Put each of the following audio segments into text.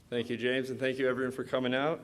Thank you, James, and thank you, everyone, for coming out.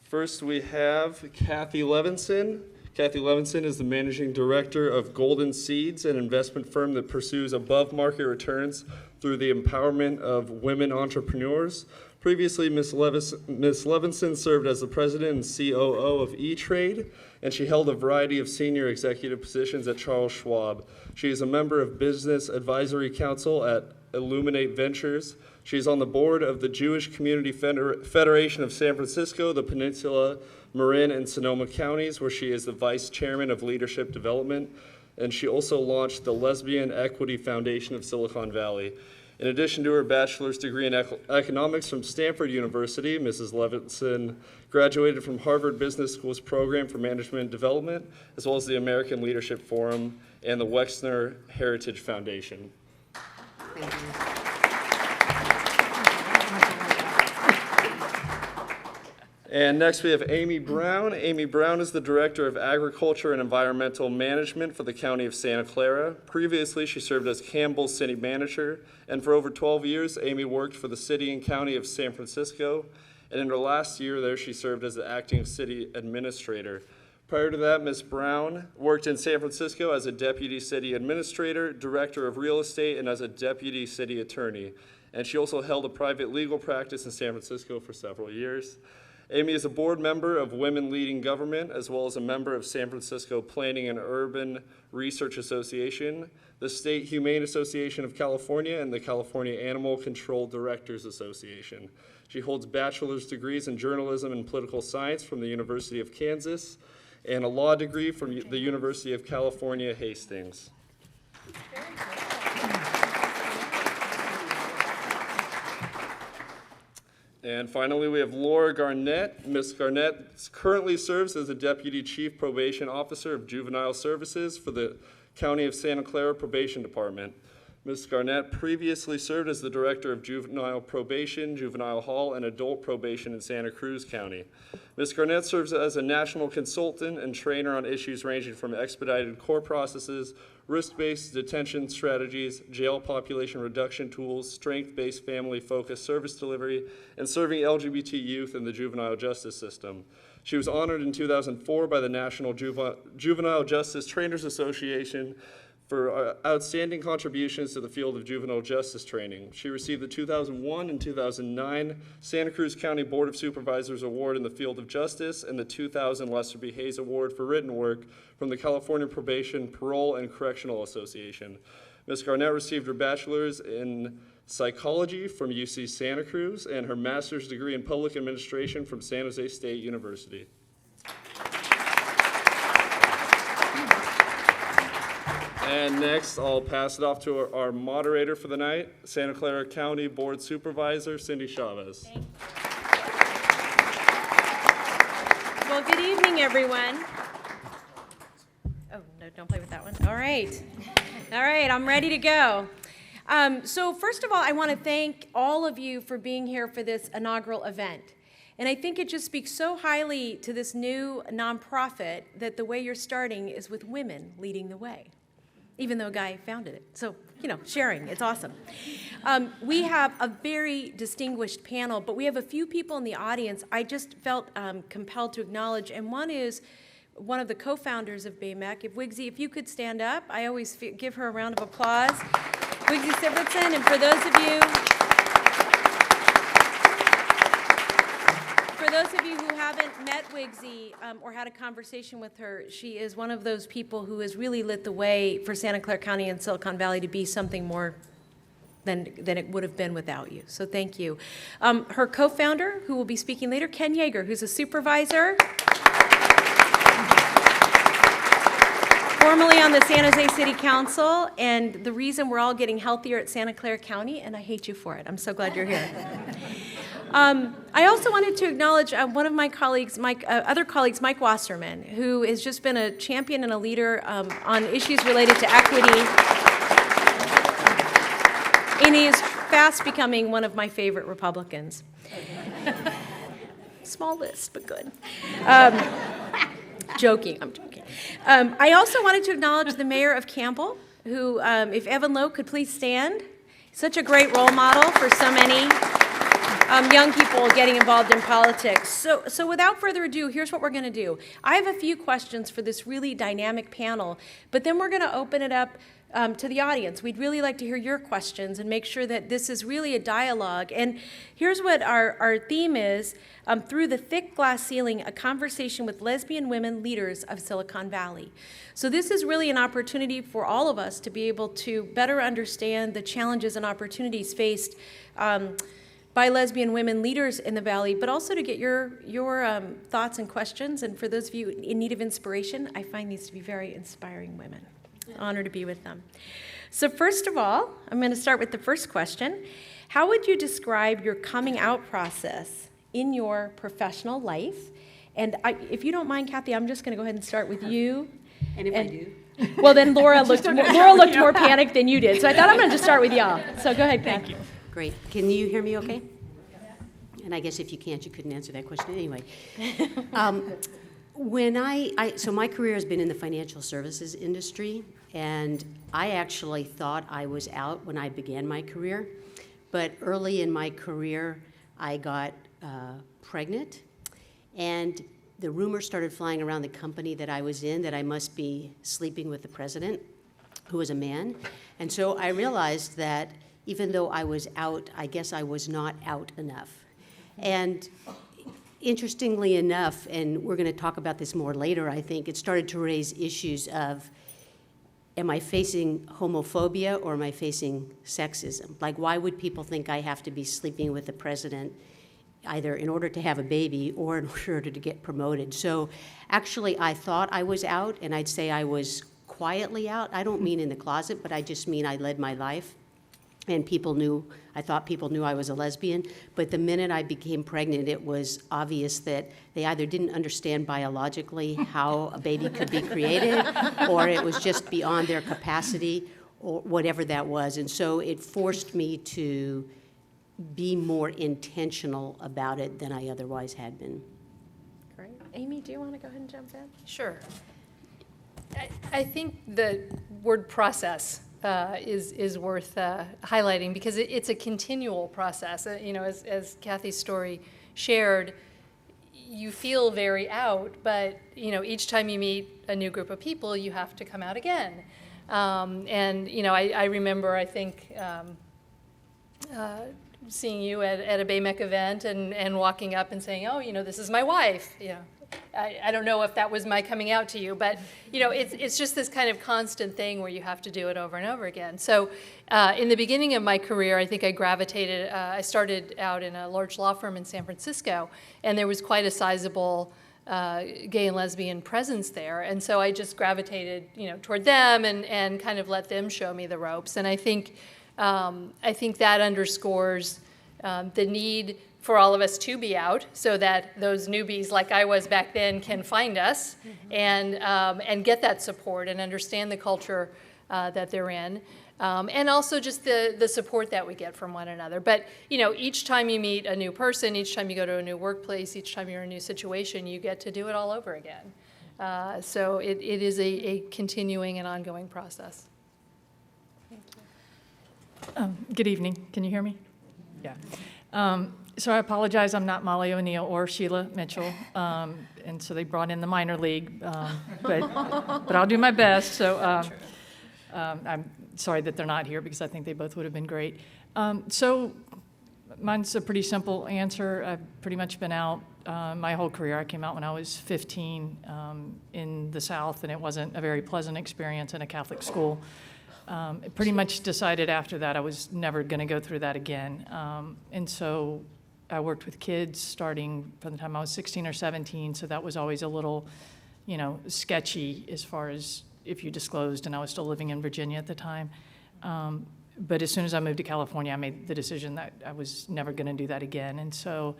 First, we have Kathy Levinson. Kathy Levinson is the Managing Director of Golden Seeds, an investment firm that pursues above-market returns through the empowerment of women entrepreneurs. Previously, Ms. Levinson served as the President and COO of E-Trade, and she held a variety of senior executive positions at Charles Schwab. She is a member of Business Advisory Council at Illuminate Ventures. She is on the board of the Jewish Community Federation of San Francisco, the Peninsula, Marin, and Sonoma counties, where she is the Vice Chairman of Leadership Development, and she also launched the Lesbian Equity Foundation of Silicon Valley. In addition to her bachelor's degree in economics from Stanford University, Mrs. Levinson graduated from Harvard Business School's Program for Management Development, as well as the American Leadership Forum and the Wexner Heritage Foundation. Thank you. And next we have Amy Brown. Amy Brown is the Director of Agriculture and Environmental Management for the County of Santa Clara. Previously, she served as Campbell's City Manager, and for over 12 years, Amy worked for the City and County of San Francisco, and in her last year there, she served as the Acting City Administrator. Prior to that, Ms. Brown worked in San Francisco as a Deputy City Administrator, Director of Real Estate, and as a Deputy City Attorney. And she also held a private legal practice in San Francisco for several years. Amy is a board member of Women Leading Government, as well as a member of San Francisco Planning and Urban Research Association, the State Humane Association of California, and the California Animal Control Directors Association. She holds bachelor's degrees in journalism and political science from the University of Kansas, and a law degree from the University of California, Hastings. And finally, we have Laura Garnett. Ms. Garnett currently serves as the Deputy Chief Probation Officer of Juvenile Services for the County of Santa Clara Probation Department. Ms. Garnett previously served as the Director of Juvenile Probation, Juvenile Hall, and Adult Probation in Santa Cruz County. Ms. Garnett serves as a national consultant and trainer on issues ranging from expedited court processes, risk-based detention strategies, jail population reduction tools, strength-based family-focused service delivery, and serving LGBT youth in the juvenile justice system. She was honored in 2004 by the National Juvenile Justice Trainers Association for outstanding contributions to the field of juvenile justice training. She received the 2001 and 2009 Santa Cruz County Board of Supervisors Award in the field of justice and the 2000 Lester B. Hayes Award for written work from the California Probation, Parole, and Correctional Association. Ms. Garnett received her bachelor's in psychology from UC Santa Cruz and her master's degree in public administration from San Jose State University. And next, I'll pass it off to our moderator for the night, Santa Clara County Board Supervisor, Cindy Chavez. Well, good evening, everyone. Oh, no, don't play with that one. All right, I'm ready to go. So first of all, I want to thank all of you for being here for this inaugural event. And I think it just speaks so highly to this new nonprofit that the way you're starting is with women leading the way, even though a guy founded it. So, sharing, it's awesome. We have a very distinguished panel, but we have a few people in the audience I just felt compelled to acknowledge, and one is one of the co-founders of BAYMEC. If Wigsy, if you could stand up, I always give her a round of applause. Wigsy Sibbertson, and for those of you who haven't met Wigsy or had a conversation with her, she is one of those people who has really lit the way for Santa Clara County and Silicon Valley to be something more than it would have been without you. So thank you. Her co-founder, who will be speaking later, Ken Yeager, who's a supervisor, formerly on the San Jose City Council, and the reason we're all getting healthier at Santa Clara County, and I hate you for it. I'm so glad you're here. I also wanted to acknowledge one of my colleagues, other colleagues, Mike Wasserman, who has just been a champion and a leader on issues related to equity. And he is fast becoming one of my favorite Republicans. Small list, but good. I'm joking. I also wanted to acknowledge the mayor of Campbell, who, if Evan Lowe could please stand, such a great role model for so many. young people getting involved in politics. So without further ado, here's what we're going to do. I have a few questions for this really dynamic panel, but then we're going to open it up to the audience. We'd really like to hear your questions and make sure that this is really a dialogue. And here's what our theme is, Through the Thick Glass Ceiling, a conversation with lesbian women leaders of Silicon Valley. So this is really an opportunity for all of us to be able to better understand the challenges and opportunities faced by lesbian women leaders in the Valley, but also to get your thoughts and questions. And for those of you in need of inspiration, I find these to be very inspiring women. Honor to be with them. So first of all, I'm going to start with the first question. How would you describe your coming out process in your professional life? And if you don't mind, Kathy, I'm just going to go ahead and start with you. And if I do? Well, then Laura looked more panicked than you did. So I thought I'm going to just start with y'all. So go ahead, Kathy. Great. Can you hear me okay? And I guess if you can't, you couldn't answer that question anyway. So my career has been in the financial services industry, and I actually thought I was out when I began my career. But early in my career, I got pregnant, and the rumor started flying around the company that I was in that I must be sleeping with the president, who was a man. And so I realized that even though I was out, I guess I was not out enough. And interestingly enough, and we're going to talk about this more later, I think, it started to raise issues of, am I facing homophobia or am I facing sexism? Like, why would people think I have to be sleeping with the president either in order to have a baby or in order to get promoted? So actually, I thought I was out, and I'd say I was quietly out. I don't mean in the closet, but I just mean I led my life. And I thought people knew I was a lesbian, but the minute I became pregnant, it was obvious that they either didn't understand biologically how a baby could be created, or it was just beyond their capacity, or whatever that was. And so it forced me to be more intentional about it than I otherwise had been. Great. Amy, do you want to go ahead and jump in? Sure. I think the word process is worth highlighting, because it's a continual process. As Kathy's story shared, you feel very out, but each time you meet a new group of people, you have to come out again. I remember, I think, seeing you at a BAYMEC event and walking up and saying, "Oh, this is my wife." I don't know if that was my coming out to you, but it's just this kind of constant thing where you have to do it over and over again. So in the beginning of my career, I think I started out in a large law firm in San Francisco, and there was quite a sizable gay and lesbian presence there. And so I just gravitated toward them and kind of let them show me the ropes. And I think that underscores the need for all of us to be out, so that those newbies like I was back then can find us and get that support and understand the culture that they're in, and also just the support that we get from one another. But each time you meet a new person, each time you go to a new workplace, each time you're in a new situation, you get to do it all over again. So it is a continuing and ongoing process. Good evening. Can you hear me? Yeah. So I apologize, I'm not Molly O'Neill or Sheila Mitchell, and so they brought in the minor league, but I'll do my best. So I'm sorry that they're not here, because I think they both would have been great. So mine's a pretty simple answer. I've pretty much been out my whole career. I came out when I was 15 in the South, and it wasn't a very pleasant experience in a Catholic school. Pretty much decided after that I was never going to go through that again. And so I worked with kids starting from the time I was 16 or 17, so that was always a little, sketchy as far as if you disclosed, and I was still living in Virginia at the time. But as soon as I moved to California, I made the decision that I was never going to do that again. And so,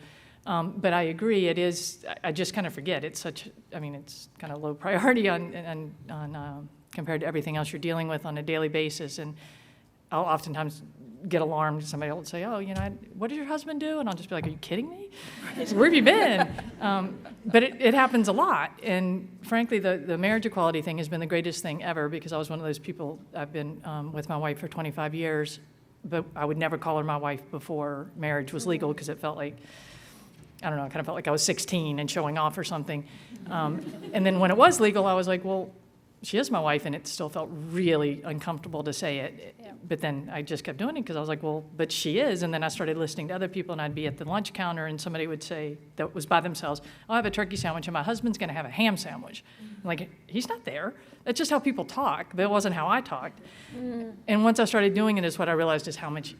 but I agree, I just kind of forget. It's it's kind of low priority on compared to everything else you're dealing with on a daily basis. And I'll oftentimes get alarmed. Somebody will say, "Oh, what did your husband do?" And I'll just be like, "Are you kidding me? Where have you been?" But it happens a lot. And frankly, the marriage equality thing has been the greatest thing ever, because I was one of those people. I've been with my wife for 25 years. but I would never call her my wife before marriage was legal because it felt like, I don't know, it kind of felt like I was 16 and showing off or something. And then when it was legal, I was like, well, she is my wife, and it still felt really uncomfortable to say it. Yeah. But then I just kept doing it because I was like, well, but she is. And then I started listening to other people, and I'd be at the lunch counter, and somebody would say that was by themselves, I'll have a turkey sandwich, and my husband's going to have a ham sandwich. I'm like, he's not there. That's just how people talk. That wasn't how I talked. And once I started doing it is what I realized is how much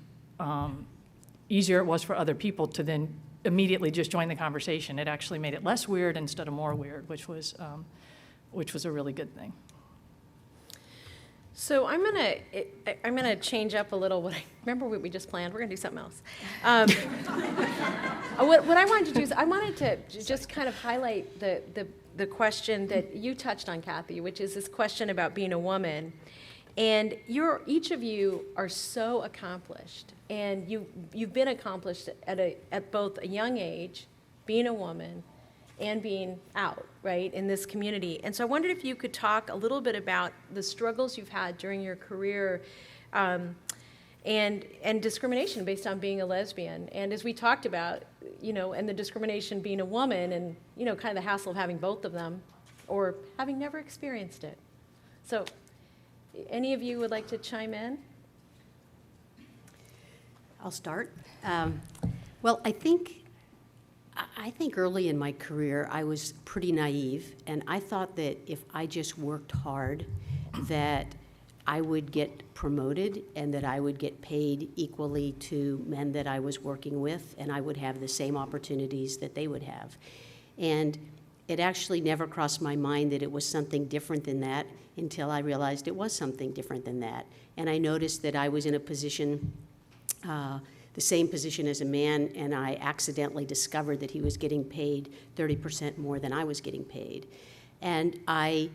easier it was for other people to then immediately just join the conversation. It actually made it less weird instead of more weird, which was a really good thing. So I'm gonna change up a little. Remember what we just planned? We're gonna do something else. What I wanted to do is I wanted to just kind of highlight the question that you touched on, Kathy, which is this question about being a woman. And each of you are so accomplished, and you've been accomplished at both a young age, being a woman, and being out, right, in this community. And so I wondered if you could talk a little bit about the struggles you've had during your career, and discrimination based on being a lesbian. And as we talked about, and the discrimination being a woman, and kind of the hassle of having both of them, or having never experienced it. So, any of you would like to chime in? I'll start. Well, I think early in my career, I was pretty naive, and I thought that if I just worked hard, that I would get promoted and that I would get paid equally to men that I was working with, and I would have the same opportunities that they would have. And it actually never crossed my mind that it was something different than that until I realized it was something different than that. And I noticed that I was in a position, the same position as a man, and I accidentally discovered that he was getting paid 30% more than I was getting paid. And I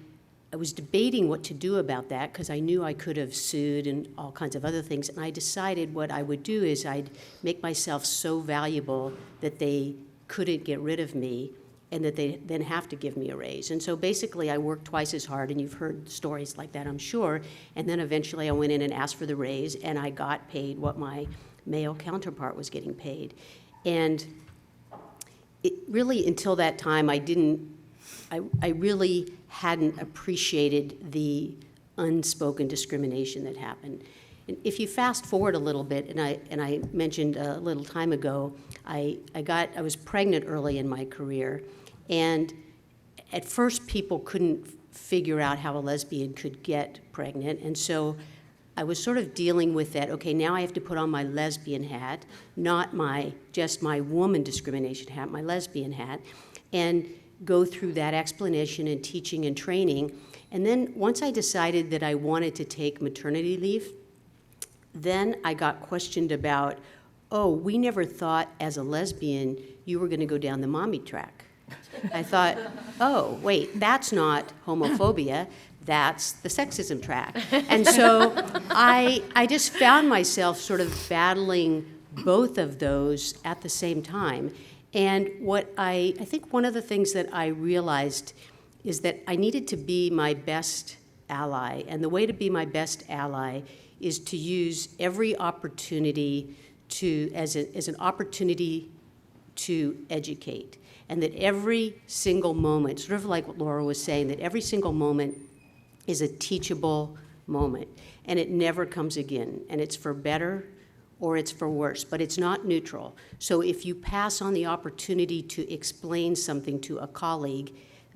was debating what to do about that because I knew I could have sued and all kinds of other things. And I decided what I would do is I'd make myself so valuable that they couldn't get rid of me and that they then have to give me a raise. And so basically I worked twice as hard, and you've heard stories like that, I'm sure. And then eventually I went in and asked for the raise, and I got paid what my male counterpart was getting paid. And it really, until that time, I really hadn't appreciated the unspoken discrimination that happened. And if you fast forward a little bit, and I mentioned a little time ago, I was pregnant early in my career, and at first people couldn't figure out how a lesbian could get pregnant, and so I was sort of dealing with that. Okay, now I have to put on my lesbian hat, not just my woman discrimination hat, my lesbian hat, and go through that explanation and teaching and training. And then once I decided that I wanted to take maternity leave, then I got questioned about, oh, we never thought as a lesbian you were going to go down the mommy track. I thought, oh, wait, that's not homophobia. That's the sexism track. And so I just found myself sort of battling both of those at the same time. And what I think one of the things that I realized is that I needed to be my best ally. And the way to be my best ally is to use every opportunity as an opportunity to educate. And that every single moment, sort of like what Laura was saying, that every single moment is a teachable moment, and it never comes again, and it's for better or it's for worse, but it's not neutral. So if you pass on the opportunity to explain something to a colleague,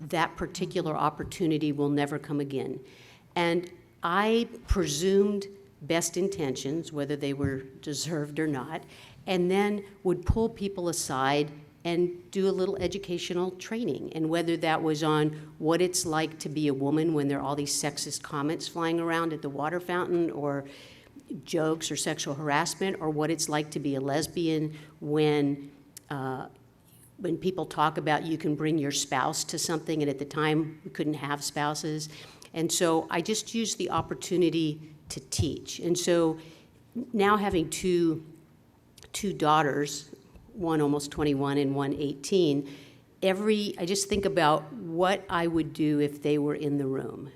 that particular opportunity will never come again. And I presumed best intentions, whether they were deserved or not, and then would pull people aside and do a little educational training, and whether that was on what it's like to be a woman when there are all these sexist comments flying around at the water fountain, or jokes or sexual harassment, or what it's like to be a lesbian when people talk about you can bring your spouse to something, and at the time we couldn't have spouses. And so I just used the opportunity to teach. And so now having two daughters, one almost 21 and one 18, I just think about what I would do if they were in the room.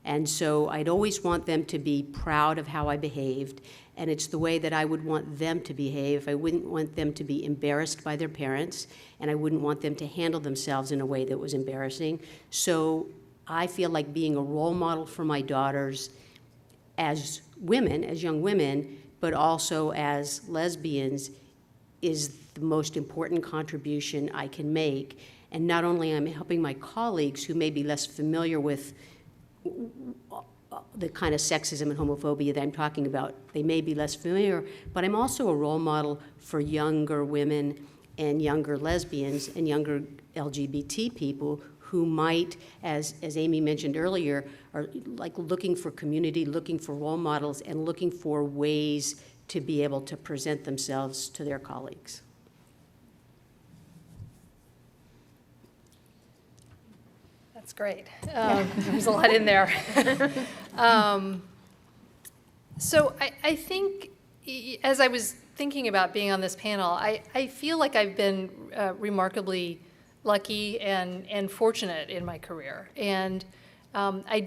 And so I'd always want them to be proud of how I behaved, and it's the way that I would want them to behave. I wouldn't want them to be embarrassed by their parents, and I wouldn't want them to handle themselves in a way that was embarrassing. So I feel like being a role model for my daughters as women, as young women, but also as lesbians, is the most important contribution I can make. And not only am I helping my colleagues who may be less familiar with the kind of sexism and homophobia that I'm talking about, they may be less familiar, but I'm also a role model for younger women and younger lesbians and younger LGBT people who might, as Amy mentioned earlier, are like looking for community, looking for role models, and looking for ways to be able to present themselves to their colleagues. That's great. There's a lot in there. So I think, as I was thinking about being on this panel, I feel like I've been remarkably lucky and fortunate in my career. And I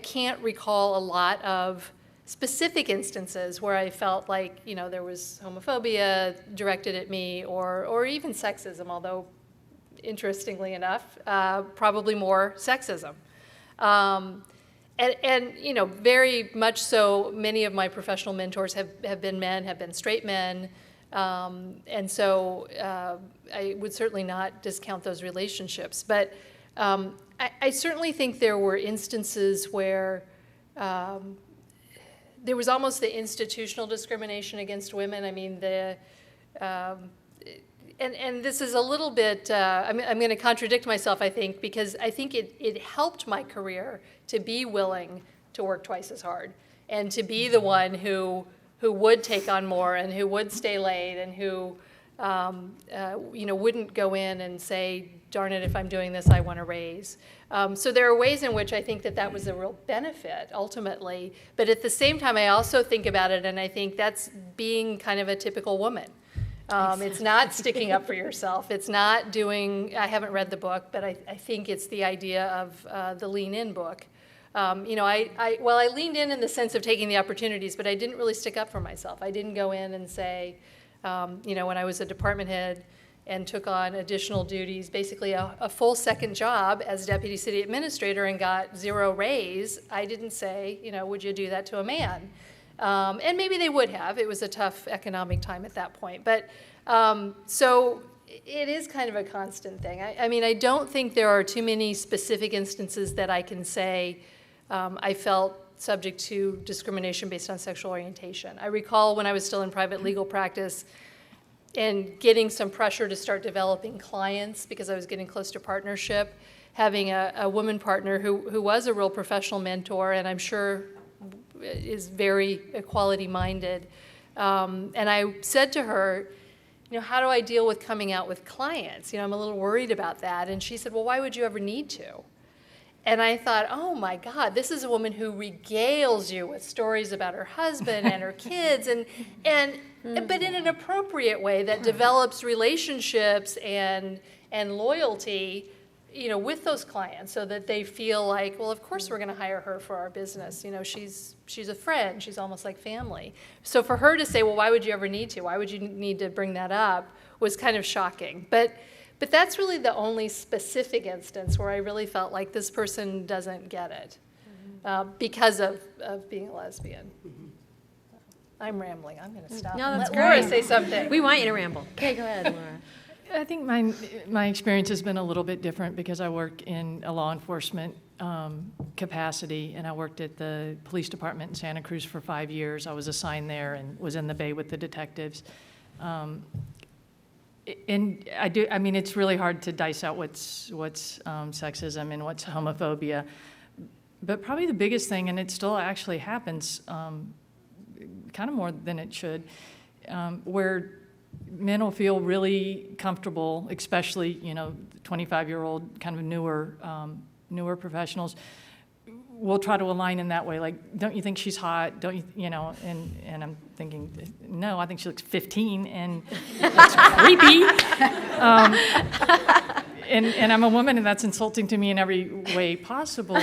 can't recall a lot of specific instances where I felt like, there was homophobia directed at me or even sexism, although interestingly enough, probably more sexism. And very much so, many of my professional mentors have been men, have been straight men. And so I would certainly not discount those relationships. But I certainly think there were instances where there was almost the institutional discrimination against women. I mean, and this is a little bit, I'm going to contradict myself, I think, because I think it helped my career to be willing to work twice as hard and to be the one who would take on more and who would stay late and who wouldn't go in and say, darn it, if I'm doing this, I want a raise. So there are ways in which I think that was a real benefit ultimately. But at the same time, I also think about it and I think that's being kind of a typical woman. It's not sticking up for yourself. It's not doing, I haven't read the book, but I think it's the idea of the Lean In book. I leaned in the sense of taking the opportunities, but I didn't really stick up for myself. I didn't go in and say, when I was a department head and took on additional duties, basically a full second job as deputy city administrator and got 0 raise, I didn't say, would you do that to a man? And maybe they would have. It was a tough economic time at that point. But so it is kind of a constant thing. I mean, I don't think there are too many specific instances that I can say I felt subject to discrimination based on sexual orientation. I recall when I was still in private legal practice and getting some pressure to start developing clients because I was getting close to partnership, having a woman partner who was a real professional mentor, and I'm sure is very equality-minded. And I said to her, how do I deal with coming out with clients? I'm a little worried about that. And she said, well, why would you ever need to? And I thought, oh my God, this is a woman who regales you with stories about her husband and her kids, but in an appropriate way that develops relationships and loyalty, with those clients, so that they feel like, well, of course we're going to hire her for our business. She's a friend. She's almost like family. So for her to say, well, why would you ever need to? Why would you need to bring that up? Was kind of shocking. But that's really the only specific instance where I really felt like this person doesn't get it because of being a lesbian. I'm rambling. I'm going to stop. No, that's Let Laura great. say something. We want you to ramble. Okay, go ahead, Laura. I think my experience has been a little bit different because I work in a law enforcement capacity, and I worked at the police department in Santa Cruz for 5 years. I was assigned there and was in the Bay with the detectives. And I mean, it's really hard to dice out what's sexism and what's homophobia. But probably the biggest thing, and it still actually happens kind of more than it should, where men will feel really comfortable, especially 25-year-old kind of newer professionals will try to align in that way. Like, don't you think she's hot? Don't you, and I'm thinking, no, I think she looks 15, and that's creepy. and I'm a woman, and that's insulting to me in every way possible.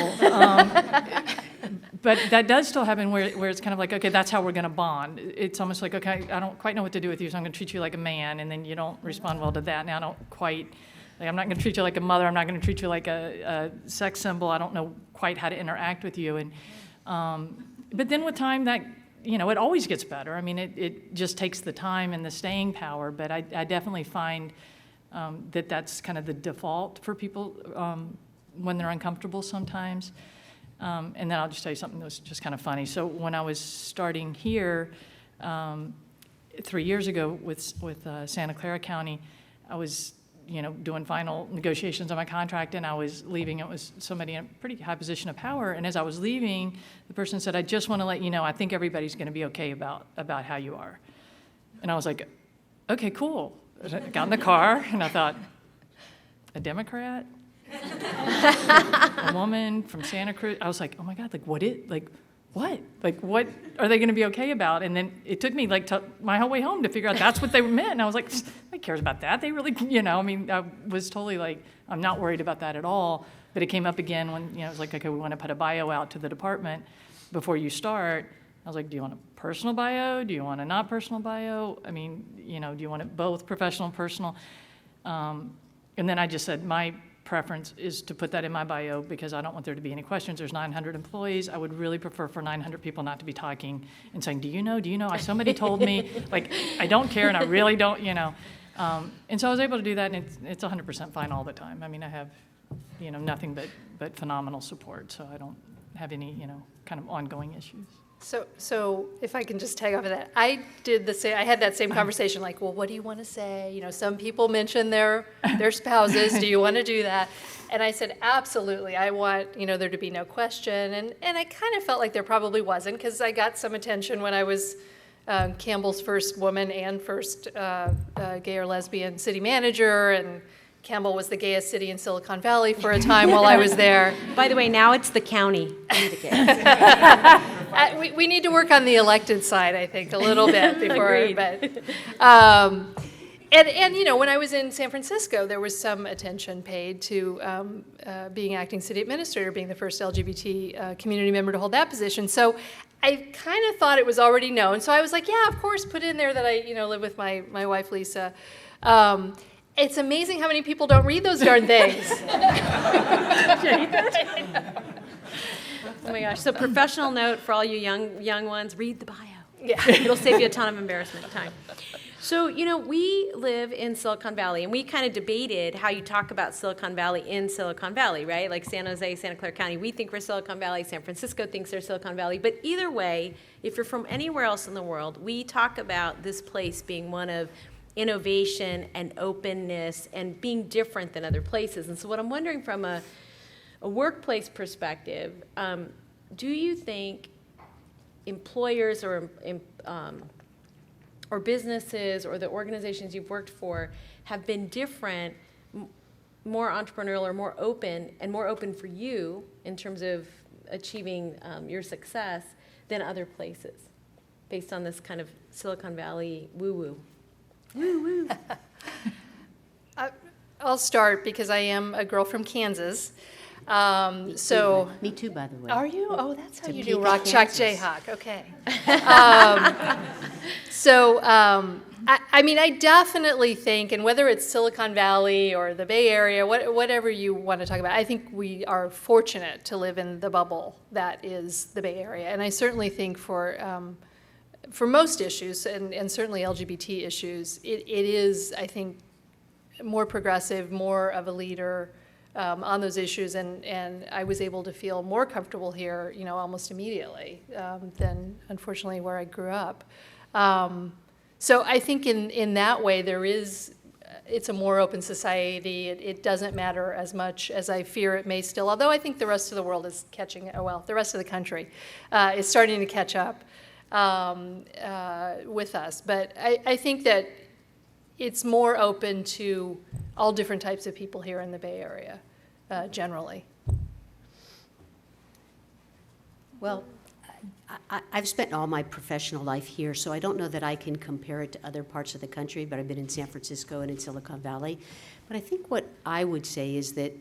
But that does still happen where it's kind of like, okay, that's how we're going to bond. It's almost like, okay, I don't quite know what to do with you, so I'm going to treat you like a man, and then you don't respond well to that. Now I don't quite, like, I'm not going to treat you like a mother. I'm not going to treat you like a sex symbol. I don't know quite how to interact with you. And but then with time, that, it always gets better. I mean, it just takes the time and the staying power. But I definitely find that's kind of the default for people when they're uncomfortable sometimes. And then I'll just tell you something that was just kind of funny. So when I was starting here 3 years ago with Santa Clara County, I was doing final negotiations on my contract, and I was leaving. It was somebody in a pretty high position of power, and as I was leaving, the person said, "I just want to let you know, I think everybody's going to be okay about how you are." And I was like, "Okay, cool." I got in the car, and I thought, a Democrat? A woman from Santa Cruz? I was like, oh my God, what are they going to be okay about? And then it took me my whole way home to figure out that's what they meant. And I was like, nobody cares about that. They really, I was totally I'm not worried about that at all. But it came up again when, it was like, okay, we want to put a bio out to the department before you start. I was like, do you want a personal bio? Do you want a not personal bio? I mean, do you want it both professional and personal? And then I just said, my preference is to put that in my bio because I don't want there to be any questions. There's 900 employees. I would really prefer for 900 people not to be talking and saying, do you know? Somebody told me, I don't care and I really don't, And so I was able to do that, and it's 100% fine all the time. I mean, I have, nothing but phenomenal support, so I don't have any, kind of ongoing issues. So if I can just tag off of that, I did the same. I had that same conversation, well, what do you want to say? Some people mention their spouses. Do you want to do that? And I said, absolutely. I want there to be no question. And I kind of felt like there probably wasn't, because I got some attention when I was Campbell's first woman and first gay or lesbian city manager, and Campbell was the gayest city in Silicon Valley for a time while I was there. By the way, now it's the county. We need to work on the elected side, I think, a little bit before. Agreed. And when I was in San Francisco, there was some attention paid to being acting city administrator, being the first LGBT community member to hold that position. So I kind of thought it was already known. So I was like, yeah, of course, put in there that I live with my wife, Lisa. It's amazing how many people don't read those darn things. Oh my gosh. So professional note for all you young ones, read the bio. Yeah. It'll save you a ton of embarrassment time. So, we live in Silicon Valley, and we kind of debated how you talk about Silicon Valley in Silicon Valley, right? Like San Jose, Santa Clara County, we think we're Silicon Valley, San Francisco thinks they're Silicon Valley. But either way, if you're from anywhere else in the world, we talk about this place being one of innovation and openness and being different than other places. And so what I'm wondering from a workplace perspective, do you think employers or businesses or the organizations you've worked for have been different, more entrepreneurial or more open for you in terms of achieving your success than other places, based on this kind of Silicon Valley woo-woo? Woo-woo. I'll start because I am a girl from Kansas. Me too, by the way. Are you? Oh, that's how you do Topeka, Rock Chalk Kansas. Jayhawk. Okay. I mean, I definitely think, and whether it's Silicon Valley or the Bay Area, whatever you want to talk about, I think we are fortunate to live in the bubble that is the Bay Area. And I certainly think for most issues, and certainly LGBT issues, it is, I think, more progressive, more of a leader on those issues, and I was able to feel more comfortable here, almost immediately than, unfortunately, where I grew up. So I think in that way it's a more open society. It doesn't matter as much as I fear it may still, although I think the rest of the world is the rest of the country is starting to catch up with us. But I think that it's more open to all different types of people here in the Bay Area, generally. Well, I've spent all my professional life here, so I don't know that I can compare it to other parts of the country, but I've been in San Francisco and in Silicon Valley. But I think what I would say is that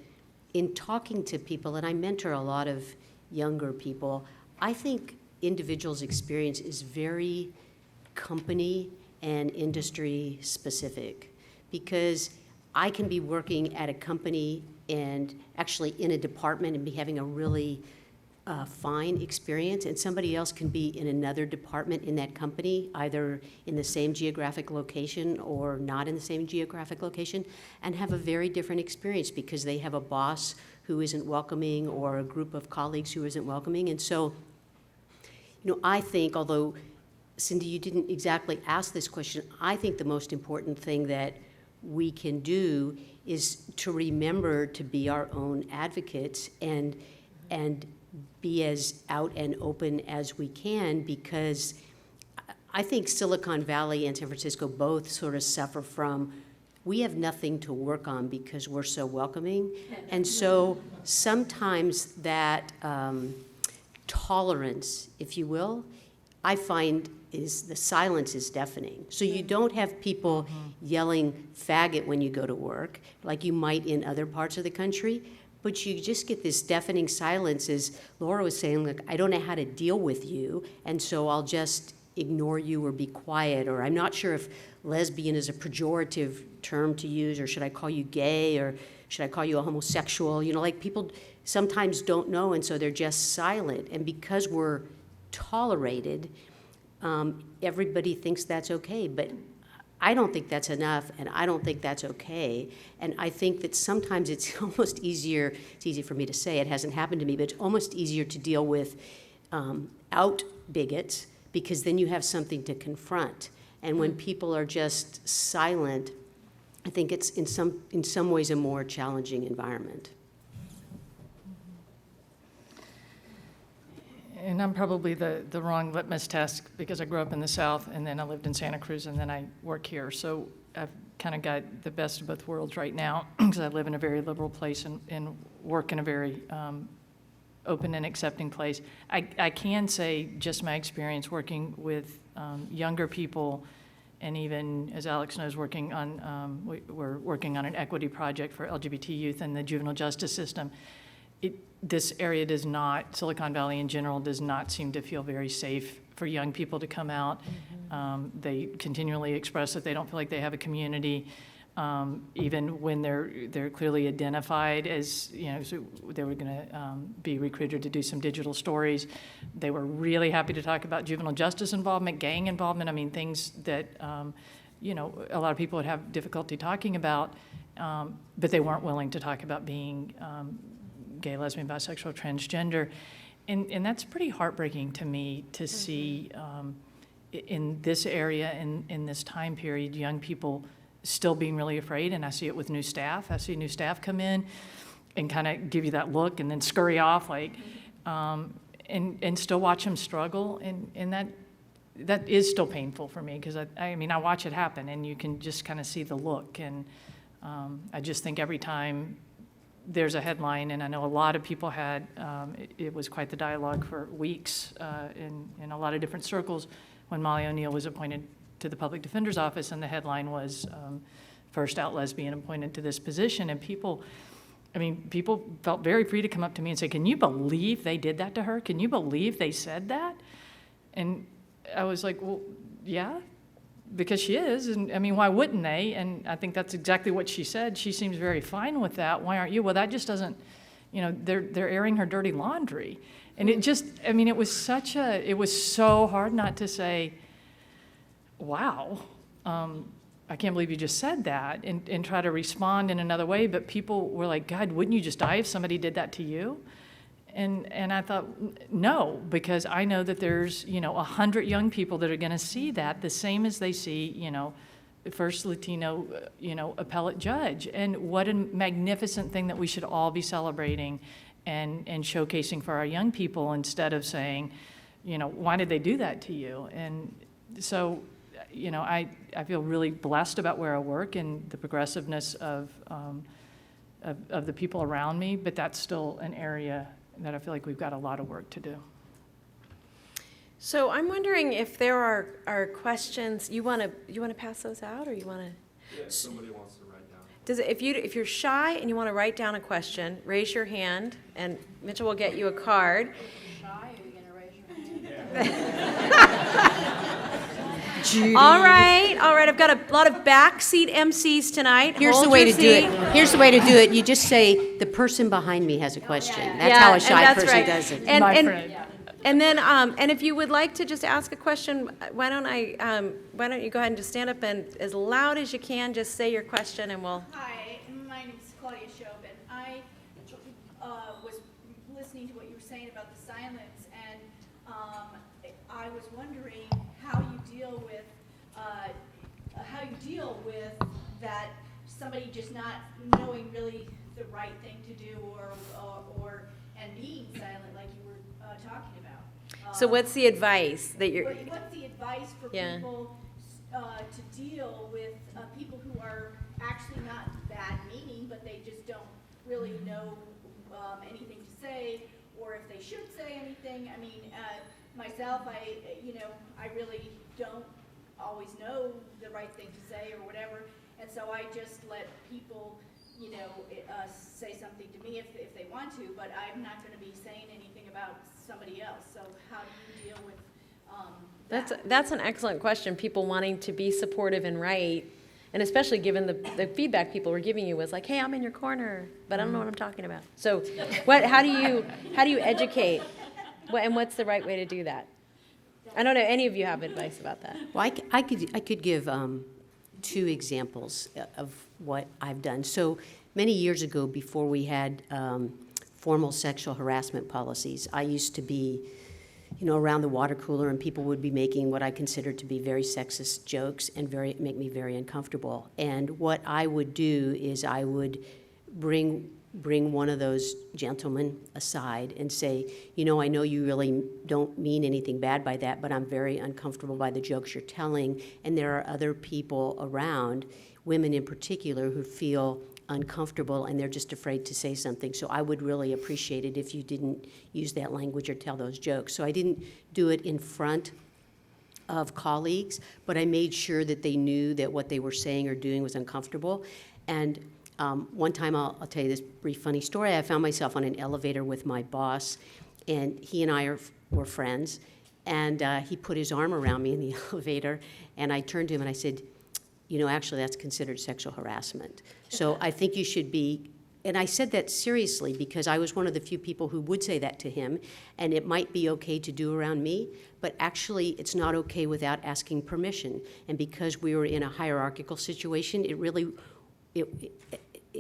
in talking to people, and I mentor a lot of younger people, I think individuals' experience is very company and industry specific, because I can be working at a company and actually in a department and be having a really fine experience, and somebody else can be in another department in that company, either in the same geographic location or not in the same geographic location, and have a very different experience because they have a boss who isn't welcoming or a group of colleagues who isn't welcoming. And so, I think, although Cindy, you didn't exactly ask this question, I think the most important thing that we can do is to remember to be our own advocates and be as out and open as we can, because I think Silicon Valley and San Francisco both sort of suffer from, we have nothing to work on because we're so welcoming. And so sometimes that tolerance, if you will, I find is the silence is deafening. So you don't have people yelling faggot when you go to work, like you might in other parts of the country, but you just get this deafening silence, as Laura was saying, like, I don't know how to deal with you, and so I'll just ignore you or be quiet, or I'm not sure if lesbian is a pejorative term to use, or should I call you gay, or should I call you a homosexual? Like people sometimes don't know, and so they're just silent. And because we're tolerated, everybody thinks that's okay, but I don't think that's enough, and I don't think that's okay. And I think that sometimes it's almost easier, it's easy for me to say, it hasn't happened to me, but it's almost easier to deal with out bigots, because then you have something to confront. And when people are just silent, I think it's in some ways a more challenging environment. And I'm probably the wrong litmus test, because I grew up in the South, and then I lived in Santa Cruz, and then I work here. So I've kind of got the best of both worlds right now, because I live in a very liberal place and work in a very open and accepting place. I can say just my experience working with younger people, and even, as Alex knows, we're working on an equity project for LGBT youth in the juvenile justice system. This area does not, Silicon Valley in general, does not seem to feel very safe for young people to come out. They continually express that they don't feel like they have a community, even when they're clearly identified as, so they were going to be recruited to do some digital stories. They were really happy to talk about juvenile justice involvement, gang involvement, things that, a lot of people would have difficulty talking about, but they weren't willing to talk about being gay, lesbian, bisexual, transgender. And that's pretty heartbreaking to me to see in this area, in this time period, young people still being really afraid. And I see it with new staff. I see new staff come in and kind of give you that look and then scurry off, and still watch them struggle. And that is still painful for me, because I watch it happen, and you can just kind of see the look. And I just think every time there's a headline, and I know a lot of people had, it was quite the dialogue for weeks in a lot of different circles when Molly O'Neill was appointed to the Public Defender's Office, and the headline was first out lesbian appointed to this position. And people felt very free to come up to me and say, can you believe they did that to her? Can you believe they said that? And I was like, well, yeah, because she is, and why wouldn't they? And I think that's exactly what she said. She seems very fine with that. Why aren't you? Well, that just doesn't, they're airing her dirty laundry. And it just, it was so hard not to say, wow, I can't believe you just said that, and try to respond in another way. But people were like, God, wouldn't you just die if somebody did that to you? And I thought, no, because I know that there's, 100 young people that are going to see that the same as they see, the first Latino, appellate judge. And what a magnificent thing that we should all be celebrating and showcasing for our young people, instead of saying, why did they do that to you? And so, I feel really blessed about where I work and the progressiveness of the people around me, but that's still an area that I feel like we've got a lot of work to do. So I'm wondering if there are questions, you want to pass those out, or you want to? Yeah, if somebody wants to write down. If you're shy and you want to write down a question, raise your hand, and Mitchell will get you a card. All right. I've got a lot of backseat MCs tonight. Here's Hold the way your to do it. seat. Here's the way to do it. You just say, the person behind me has a question. That's how a shy that's person right. does it. And, My and, friend. and then, and if you would like to just ask a question, why don't you go ahead and just stand up and as loud as you can, just say your question, and we'll. Hi, my name is Claudia Chauvin. I was listening to what you were saying about the silence, and I was wondering how you deal with that, somebody just not knowing really the right thing to do, or and being silent like you were talking about. So what's the advice that you're? What's the advice for Yeah. people to deal with people who are actually not bad meaning, but they just don't really know anything to say, or if they should say anything? I mean, myself, I really don't always know the right thing to say or whatever, and so I just let people, say something to me if they want to, but I'm not going to be saying anything about somebody else. So how do you deal with that? That's an excellent question. People wanting to be supportive and right, and especially given the feedback people were giving you was like, "Hey, I'm in your corner, but I don't know what I'm talking about." So, how do you educate? And what's the right way to do that? I don't know. Any of you have advice about that? Well, I could give 2 examples of what I've done. So many years ago, before we had formal sexual harassment policies, I used to be, around the water cooler, and people would be making what I considered to be very sexist jokes and make me very uncomfortable. And what I would do is I would bring one of those gentlemen aside and say, I know you really don't mean anything bad by that, but I'm very uncomfortable by the jokes you're telling, and there are other people around, women in particular, who feel uncomfortable and they're just afraid to say something. So I would really appreciate it if you didn't use that language or tell those jokes. So I didn't do it in front of colleagues, but I made sure that they knew that what they were saying or doing was uncomfortable. And one time, I'll tell you this brief funny story. I found myself on an elevator with my boss, and he and I were friends, and he put his arm around me in the elevator, and I turned to him and I said, actually that's considered sexual harassment. So I think you should be, and I said that seriously because I was one of the few people who would say that to him, and it might be okay to do around me, but actually it's not okay without asking permission. And because we were in a hierarchical situation, it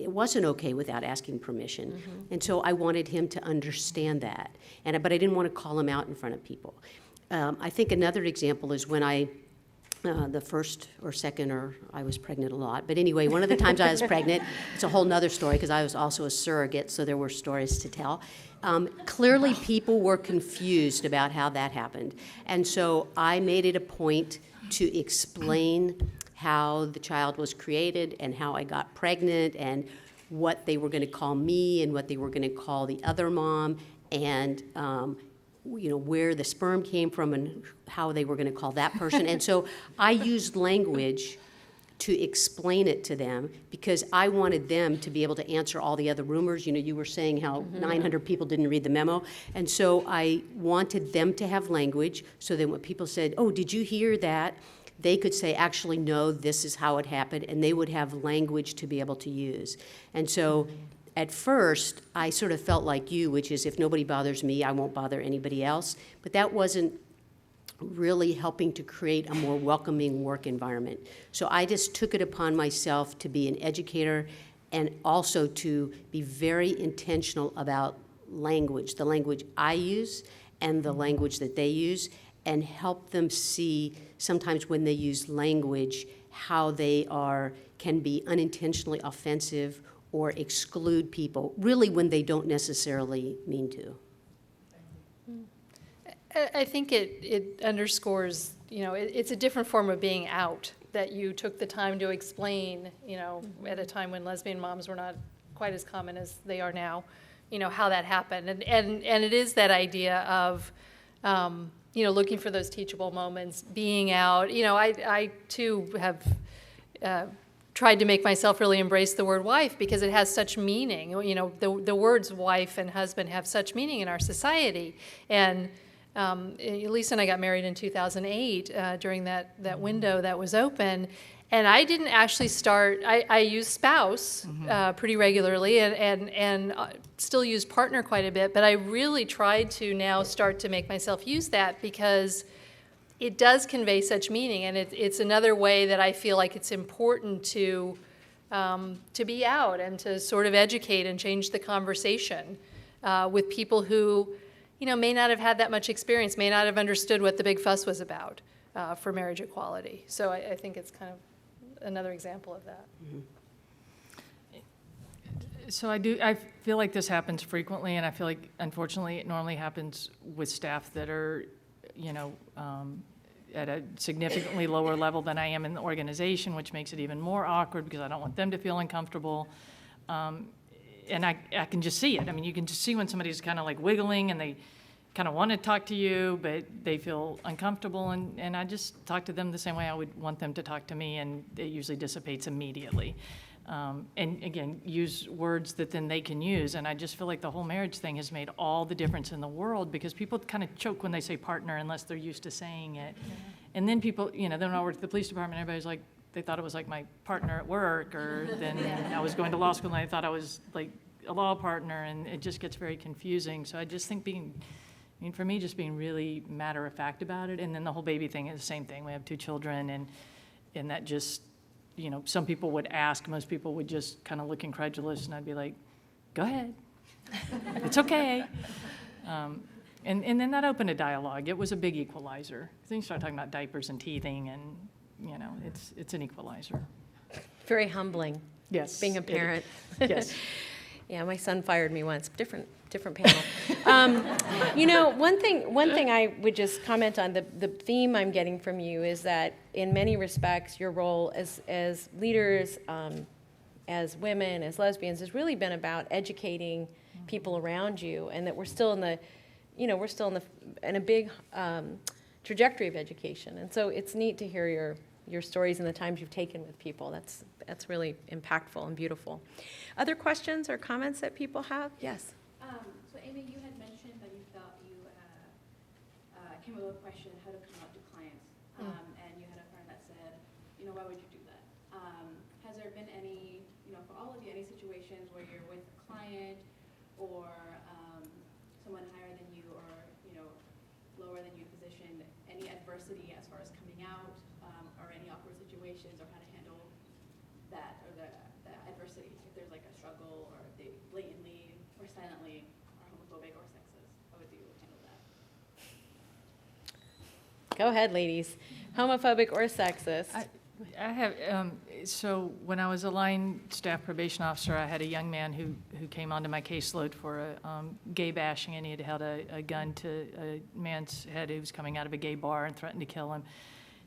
wasn't okay without asking permission. Mm-hmm. And so I wanted him to understand that. But I didn't want to call him out in front of people. I think another example is when the first or second, or I was pregnant a lot. But anyway, one of the times I was pregnant, it's a whole nother story because I was also a surrogate, so there were stories to tell. Clearly people were confused about how that happened. And so I made it a point to explain how the child was created and how I got pregnant and what they were going to call me and what they were going to call the other mom, and where the sperm came from and how they were going to call that person. And so I used language to explain it to them because I wanted them to be able to answer all the other rumors. You were saying how 900 people didn't read the memo. And so I wanted them to have language so that when people said, "Oh, did you hear that?" they could say, "Actually, no, this is how it happened," and they would have language to be able to use. And so at first, I sort of felt like you, which is if nobody bothers me, I won't bother anybody else. But that wasn't really helping to create a more welcoming work environment. So I just took it upon myself to be an educator and also to be very intentional about language, the language I use and the language that they use, and help them see sometimes when they use language how they can be unintentionally offensive or exclude people, really when they don't necessarily mean to. I think it underscores, it's a different form of being out, that you took the time to explain, at a time when lesbian moms were not quite as common as they are now, how that happened. And it is that idea of, looking for those teachable moments, being out. I too have tried to make myself really embrace the word wife because it has such meaning. The words wife and husband have such meaning in our society. And Lisa and I got married in 2008 during that window that was open. And I didn't actually start, I use spouse pretty regularly and still use partner quite a bit, but I really tried to now start to make myself use that because it does convey such meaning, and it's another way that I feel like it's important to be out and to sort of educate and change the conversation with people who, may not have had that much experience, may not have understood what the big fuss was about for marriage equality. So I think it's kind of another example of that. So I feel like this happens frequently, and I feel like, unfortunately, it normally happens with staff that are, at a significantly lower level than I am in the organization, which makes it even more awkward because I don't want them to feel uncomfortable. And I can just see it. I mean, you can just see when somebody's kind of like wiggling and they kind of want to talk to you, but they feel uncomfortable, and I just talk to them the same way I would want them to talk to me, and it usually dissipates immediately. And again, use words that then they can use, and I just feel like the whole marriage thing has made all the difference in the world because people kind of choke when they say partner unless they're used to saying it. Yeah. And then people, then when I worked at the police department, everybody's like, they thought it was like my partner at work, or then I was going to law school and they thought I was like a law partner, and it just gets very confusing. So I just think for me, just being really matter-of-fact about it, and then the whole baby thing is the same thing. We have 2 children, and that just, some people would ask, most people would just kind of look incredulous, and I'd be like, go ahead, it's okay. And then that opened a dialogue. It was a big equalizer. Then you start talking about diapers and teething, and, it's an equalizer. Very humbling. Yes. Being a parent. Yes. Yeah, my son fired me once. Different panel. One thing I would just comment on, the theme I'm getting from you is that in many respects, your role as leaders, as women, as lesbians, has really been about educating people around you, and that we're still in a big trajectory of education. And so it's neat to hear your stories and the times you've taken with people. That's really impactful and beautiful. Other questions or comments that people have? Yes. So Amy, you had mentioned that you felt you came up with a question how to come out to clients, and you had a friend that said, why would you do that? Has there been any, for all of you, any situations where you're with a client or someone higher than you or lower than you position, any adversity as far as coming out, or any awkward situations, or how to handle that, or the adversity, if there's like a struggle, or if they blatantly or silently are homophobic or sexist, how would you handle that? Go ahead, ladies. Homophobic or sexist? I have, so when I was a line staff probation officer, I had a young man who came onto my caseload for a gay bashing, and he had held a gun to a man's head who was coming out of a gay bar and threatened to kill him.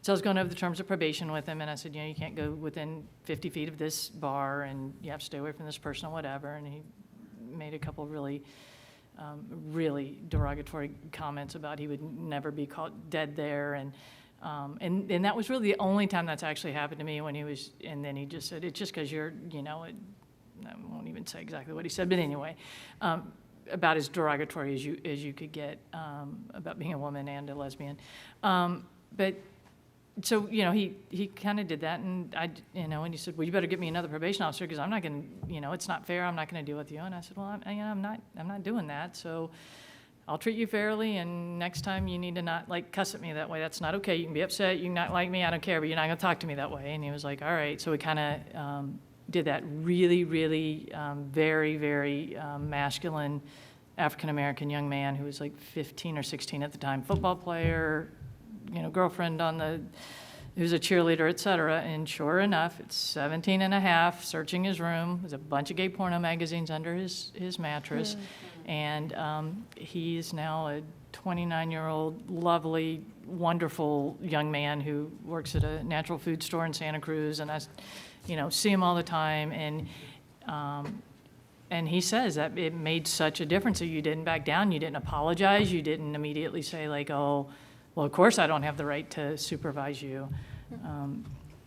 So I was going over the terms of probation with him, and I said, you can't go within 50 feet of this bar, and you have to stay away from this person or whatever. And he made a couple really derogatory comments about he would never be caught dead there, and that was really the only time that's actually happened to me. When he was, and then he just said, it's just because you're, I won't even say exactly what he said, but anyway, about as derogatory as you could get about being a woman and a lesbian, but. So, he kind of did that, and and he said, well, you better get me another probation officer because I'm not going to, it's not fair. I'm not going to deal with you. And I said, well, I'm not doing that. So I'll treat you fairly, and next time you need to not cuss at me that way. That's not okay. You can be upset. You can not like me. I don't care, but you're not going to talk to me that way. And he was like, all right. So we kind of did that really, really very, very masculine African-American young man who was like 15 or 16 at the time, football player, girlfriend who's a cheerleader, et cetera. And sure enough, at 17 and a half, searching his room, there's a bunch of gay porno magazines under his mattress. And he is now a 29-year-old, lovely, wonderful young man who works at a natural food store in Santa Cruz. And I, see him all the time. And he says that it made such a difference that you didn't back down, you didn't apologize, you didn't immediately say oh, well, of course I don't have the right to supervise you.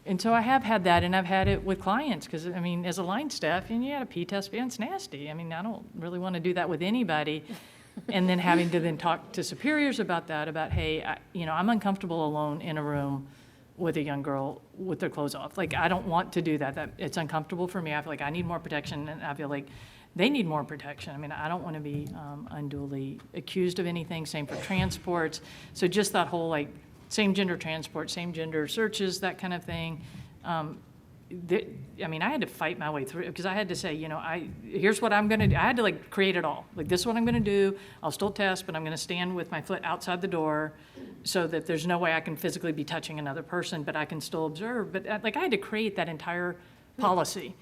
And so I have had that, and I've had it with clients, because, I mean, as a line staff, and you had a P test, and it's nasty. I mean, I don't really want to do that with anybody. And then having to then talk to superiors about that, about, hey, I'm uncomfortable alone in a room with a young girl with their clothes off. Like, I don't want to do that. It's uncomfortable for me. I feel like I need more protection, and I feel like they need more protection. I mean, I don't want to be unduly accused of anything. Same for transports. So just that whole, like, same gender transport, same gender searches, that kind of thing. I mean, I had to fight my way through, because I had to say, here's what I'm going to do. I had to, like, create it all. Like, this is what I'm going to do. I'll still test, but I'm going to stand with my foot outside the door so that there's no way I can physically be touching another person, but I can still observe. But, like, I had to create that entire policy.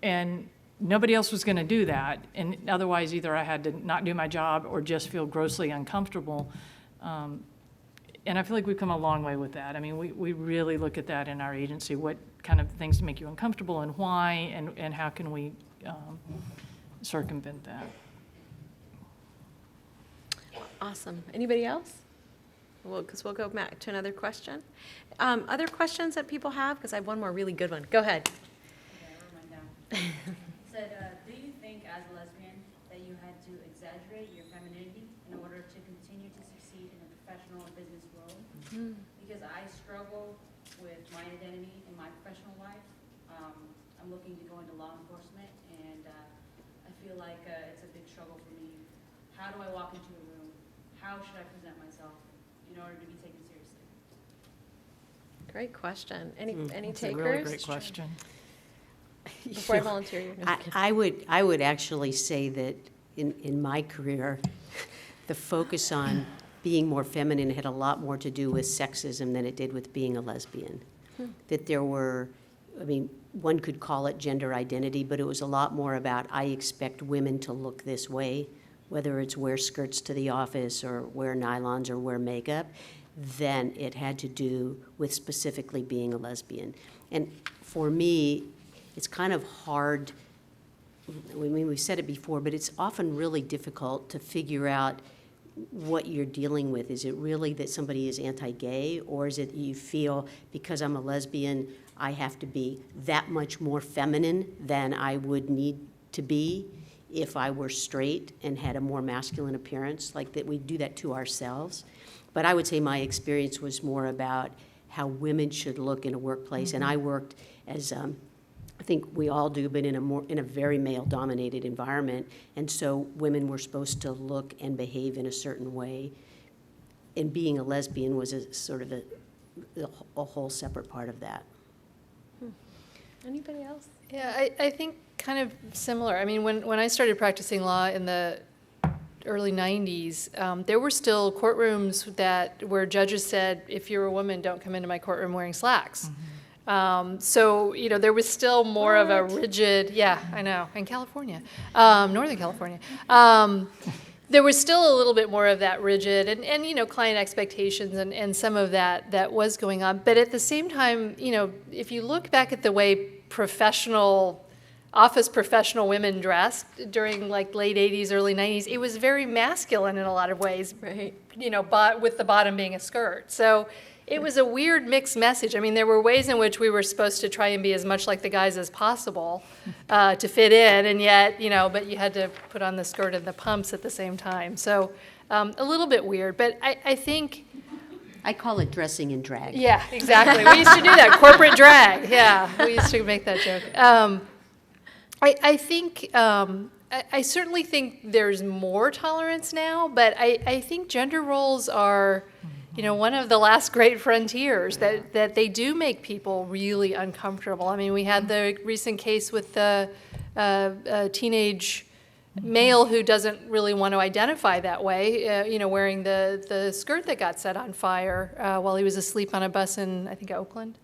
And nobody else was going to do that. And otherwise, either I had to not do my job or just feel grossly uncomfortable. And I feel like we've come a long way with that. I mean, we really look at that in our agency, what kind of things make you uncomfortable and why, and how can we circumvent that. Awesome. Anybody else? Because we'll go back to another question. Other questions that people have? Because I have one more really good one. Go ahead. Said, do you think as a lesbian that you had to exaggerate your femininity in order to continue to succeed in the professional and business world? Because I struggle with my identity in my professional life. I'm looking to go into law enforcement, and I feel like it's a big struggle for me. How do I walk into a room? How should I present myself in order to be taken seriously? Great question. Any That's takers? a really great question. Before I volunteer you. I would actually say that in my career, the focus on being more feminine had a lot more to do with sexism than it did with being a lesbian. That there were, I mean, one could call it gender identity, but it was a lot more about, I expect women to look this way, whether it's wear skirts to the office or wear nylons or wear makeup, than it had to do with specifically being a lesbian. And for me, it's kind of hard, I mean, we've said it before, but it's often really difficult to figure out what you're dealing with. Is it really that somebody is anti-gay, or is it you feel because I'm a lesbian, I have to be that much more feminine than I would need to be if I were straight and had a more masculine appearance, like that we do that to ourselves. But I would say my experience was more about how women should look in a workplace, and I worked as I think we all do, but in a very male-dominated environment, and so women were supposed to look and behave in a certain way, and being a lesbian was a sort of a whole separate part of that. Anybody else? Yeah, I think kind of similar. I mean, when I started practicing law in the early 90s, there were still courtrooms where judges said, if you're a woman, don't come into my courtroom wearing slacks. So, there was still more of a rigid, yeah, I know, in California, Northern California. There was still a little bit more of that rigid and client expectations and some of that was going on. But at the same time, if you look back at the way office professional women dressed during like late 80s, early 90s, it was very masculine in a lot of ways, Right. But with the bottom being a skirt. So it was a weird mixed message. I mean, there were ways in which we were supposed to try and be as much like the guys as possible to fit in, and yet, but you had to put on the skirt and the pumps at the same time. So a little bit weird, but I think... I call it dressing in drag. Yeah, exactly. We used to do that, corporate drag. Yeah, we used to make that joke. I think, I certainly think there's more tolerance now, but I think gender roles are... one of the last great frontiers that they do make people really uncomfortable. I mean, we had the recent case with the teenage male who doesn't really want to identify that way, wearing the skirt that got set on fire while he was asleep on a bus in, I think, Oakland.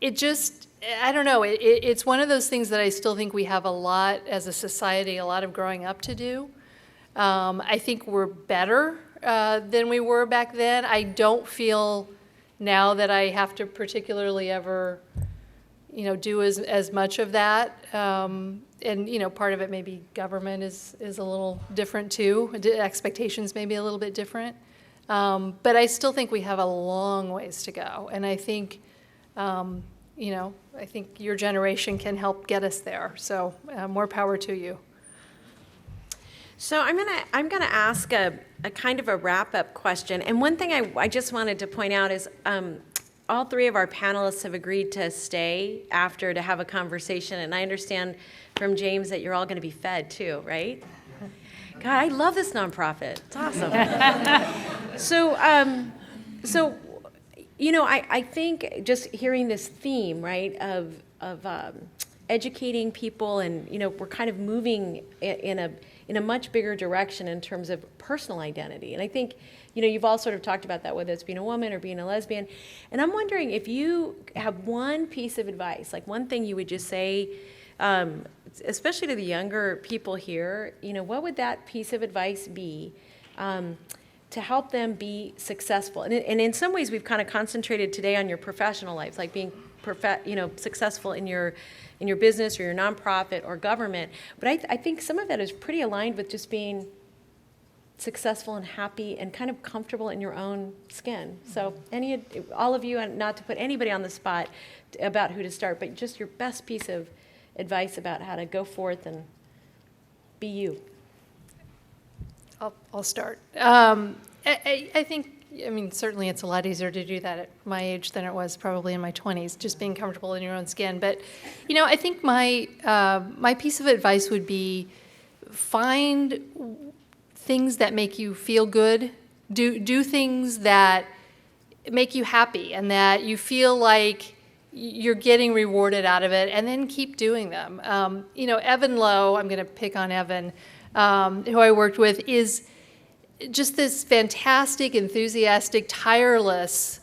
It just, I don't know, it's one of those things that I still think we have a lot as a society, a lot of growing up to do. I think we're better than we were back then. I don't feel now that I have to particularly ever, do as much of that. And part of it maybe government is a little different too. Expectations may be a little bit different. But I still think we have a long ways to go. And I think, I think your generation can help get us there. So more power to you. So I'm gonna ask a kind of a wrap-up question. And one thing I just wanted to point out is all three of our panelists have agreed to stay after to have a conversation. And I understand from James that you're all gonna be fed too, right? God, I love this nonprofit. It's awesome. So, I think just hearing this theme, right, of educating people, and we're kind of moving in a much bigger direction in terms of personal identity. And I think you've all sort of talked about that, whether it's being a woman or being a lesbian. And I'm wondering if you have one piece of advice, like one thing you would just say, especially to the younger people here, what would that piece of advice be to help them be successful? And in some ways, we've kind of concentrated today on your professional lives, like being successful in your business or your nonprofit or government. But I think some of that is pretty aligned with just being successful and happy and kind of comfortable in your own skin. So all of you, and not to put anybody on the spot about who to start, but just your best piece of advice about how to go forth and be you. I'll start. I think, certainly it's a lot easier to do that at my age than it was probably in my 20s, just being comfortable in your own skin. But, I think my piece of advice would be find things that make you feel good. Do things that make you happy and that you feel like you're getting rewarded out of it, and then keep doing them. Evan Lowe, I'm going to pick on Evan, who I worked with, is just this fantastic, enthusiastic, tireless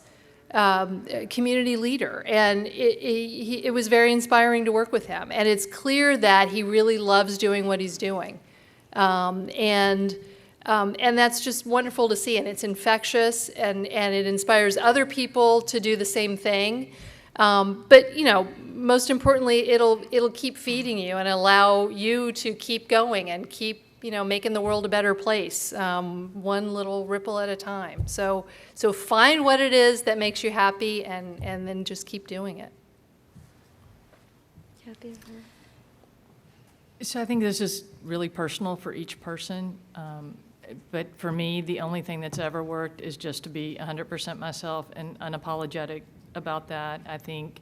community leader. And it was very inspiring to work with him. And it's clear that he really loves doing what he's doing. And that's just wonderful to see. And it's infectious, and it inspires other people to do the same thing. But most importantly, it'll keep feeding you and allow you to keep going and keep making the world a better place, one little ripple at a time. So find what it is that makes you happy, and then just keep doing it. So I think this is really personal for each person. But for me, the only thing that's ever worked is just to be 100% myself and unapologetic about that. I think,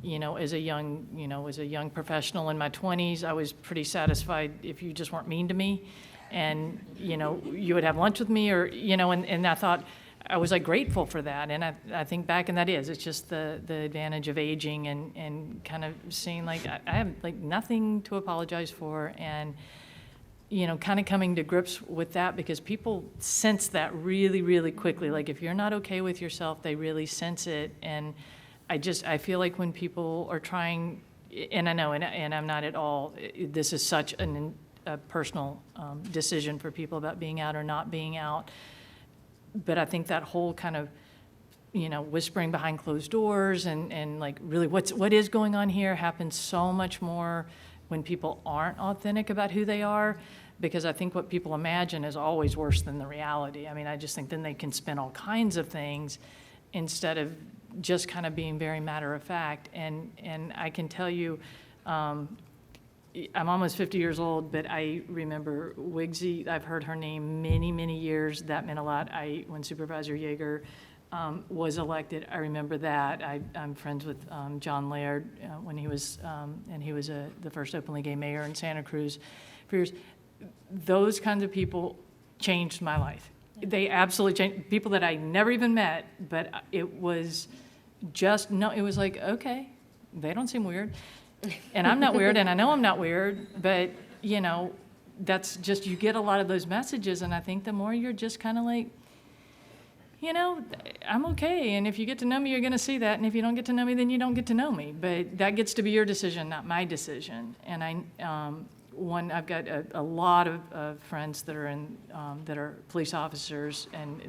as a young professional in my 20s, I was pretty satisfied if you just weren't mean to me, and you would have lunch with me, or and I thought I was grateful for that. And I think back, and it's just the advantage of aging and kind of seeing I have nothing to apologize for, and kind of coming to grips with that, because people sense that really, really quickly. If you're not okay with yourself, they really sense it. And I feel like when people are trying, and I know, and I'm not at all, this is such a personal decision for people about being out or not being out. But I think that whole kind of, whispering behind closed doors and really what is going on here happens so much more when people aren't authentic about who they are, because I think what people imagine is always worse than the reality. I just think then they can spin all kinds of things instead of just kind of being very matter of fact. And I can tell you, I'm almost 50 years old, but I remember Wigsy. I've heard her name many, many years. That meant a lot. When Supervisor Yeager was elected, I remember that. I'm friends with John Laird when he was, and he was the first openly gay mayor in Santa Cruz for years. Those kinds of people changed my life. They absolutely changed. People that I never even met, but it was just, it was okay, they don't seem weird. And I'm not weird, and I know I'm not weird, but, that's just, you get a lot of those messages, and I think the more you're just kind of I'm okay, and if you get to know me, you're going to see that, and if you don't get to know me, then you don't get to know me. But that gets to be your decision, not my decision. And I've got a lot of friends that are that are police officers, and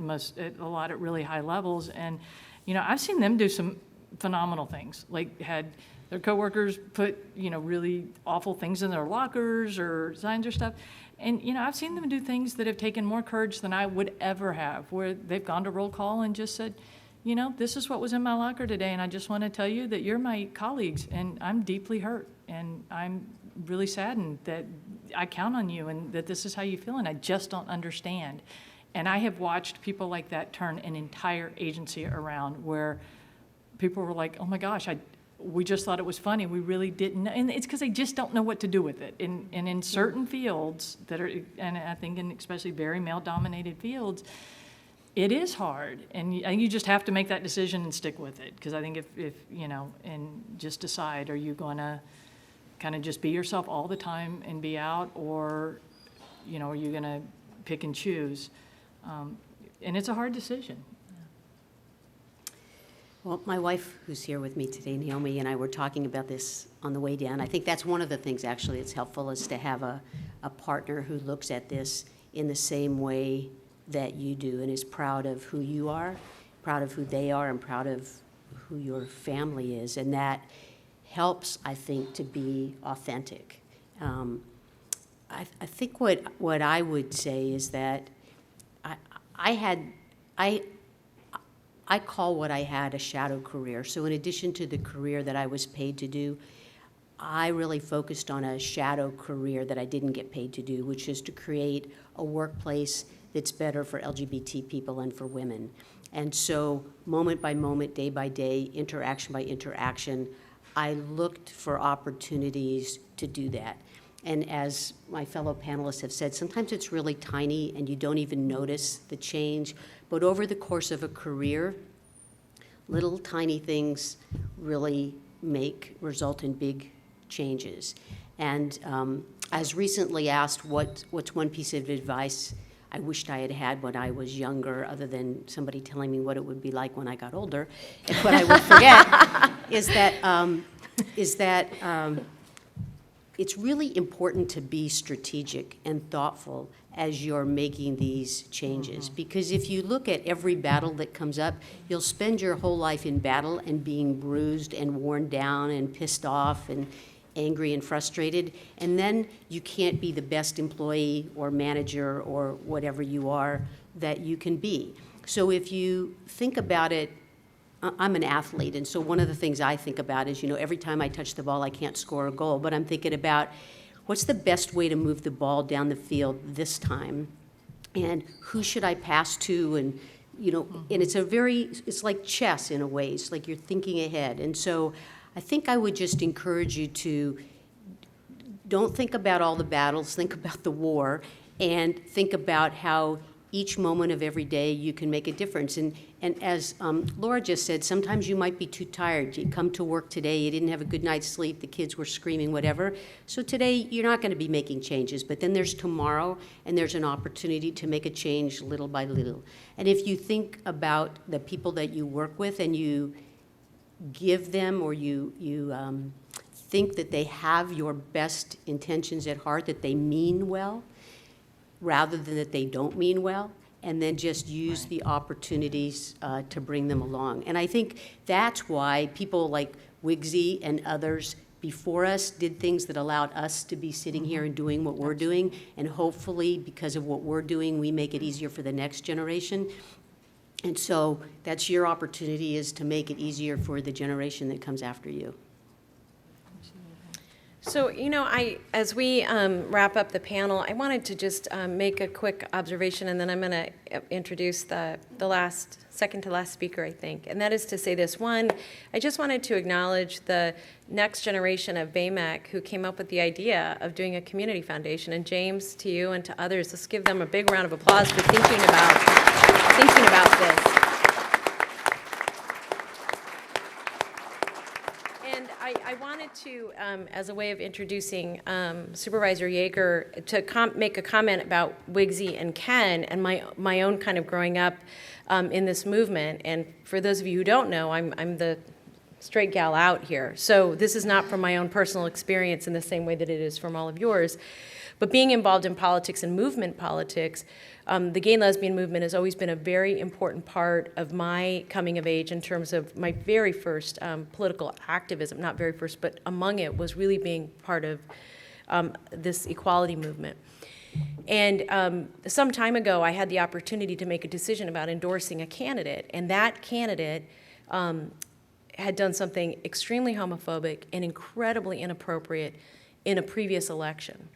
a lot at really high levels, and I've seen them do some phenomenal things. Had their coworkers put, really awful things in their lockers or signs or stuff. And, I've seen them do things that have taken more courage than I would ever have, where they've gone to roll call and just said, this is what was in my locker today, and I just want to tell you that you're my colleagues, and I'm deeply hurt, and I'm really saddened that I count on you and that this is how you feel, and I just don't understand. And I have watched people like that turn an entire agency around, where people were like, oh my gosh, we just thought it was funny. We really didn't know. And it's because they just don't know what to do with it. And in certain fields that are, and I think in especially very male-dominated fields, it is hard. And you just have to make that decision and stick with it. Because I think if and just decide, are you going to kind of just be yourself all the time and be out, or, are you going to pick and choose? And it's a hard decision. Well, my wife, who's here with me today, Naomi, and I were talking about this on the way down. I think that's one of the things, actually, that's helpful, is to have a partner who looks at this in the same way that you do and is proud of who you are, proud of who they are, and proud of who your family is. And that helps, I think, to be authentic. I think what I would say is that I call what I had a shadow career. So in addition to the career that I was paid to do, I really focused on a shadow career that I didn't get paid to do, which is to create a workplace that's better for LGBT people and for women. And so moment by moment, day by day, interaction by interaction, I looked for opportunities to do that. And as my fellow panelists have said, sometimes it's really tiny and you don't even notice the change. But over the course of a career, little tiny things really result in big changes. And I was recently asked what's one piece of advice I wished I had had when I was younger, other than somebody telling me what it would be like when I got older. And what I would forget is that it's really important to be strategic and thoughtful as you're making these changes. Because if you look at every battle that comes up, you'll spend your whole life in battle and being bruised and worn down and pissed off and angry and frustrated, and then you can't be the best employee or manager or whatever you are that you can be. So if you think about it, I'm an athlete, and so one of the things I think about is, every time I touch the ball, I can't score a goal, but I'm thinking about what's the best way to move the ball down the field this time, and who should I pass to, and and it's like chess in a way. It's like you're thinking ahead. And so I think I would just encourage you to don't think about all the battles, think about the war, and think about how each moment of every day you can make a difference. And as Laura just said, sometimes you might be too tired. You come to work today, you didn't have a good night's sleep, the kids were screaming, whatever. So today you're not going to be making changes, but then there's tomorrow, and there's an opportunity to make a change little by little. And if you think about the people that you work with and you give them, or you think that they have your best intentions at heart, that they mean well, rather than that they don't mean well, and then just use the opportunities to bring them along. And I think that's why people like Wigsy and others before us did things that allowed us to be sitting here and doing what we're doing, and hopefully because of what we're doing, we make it easier for the next generation. And so that's your opportunity, is to make it easier for the generation that comes after you. So, as we wrap up the panel, I wanted to just make a quick observation, and then I'm going to introduce the second to last speaker, I think. And that is to say this. One, I just wanted to acknowledge the next generation of BAYMEC who came up with the idea of doing a community foundation. And James, to you and to others, let's give them a big round of applause for thinking about this. And I wanted to, as a way of introducing Supervisor Yeager, to make a comment about Wigsy and Ken and my own kind of growing up in this movement. And for those of you who don't know, I'm the straight gal out here. So this is not from my own personal experience in the same way that it is from all of yours. But being involved in politics and movement politics, the gay and lesbian movement has always been a very important part of my coming of age in terms of my very first political activism, not very first, but among it was really being part of this equality movement. And some time ago, I had the opportunity to make a decision about endorsing a candidate, and that candidate had done something extremely homophobic and incredibly inappropriate in a previous election.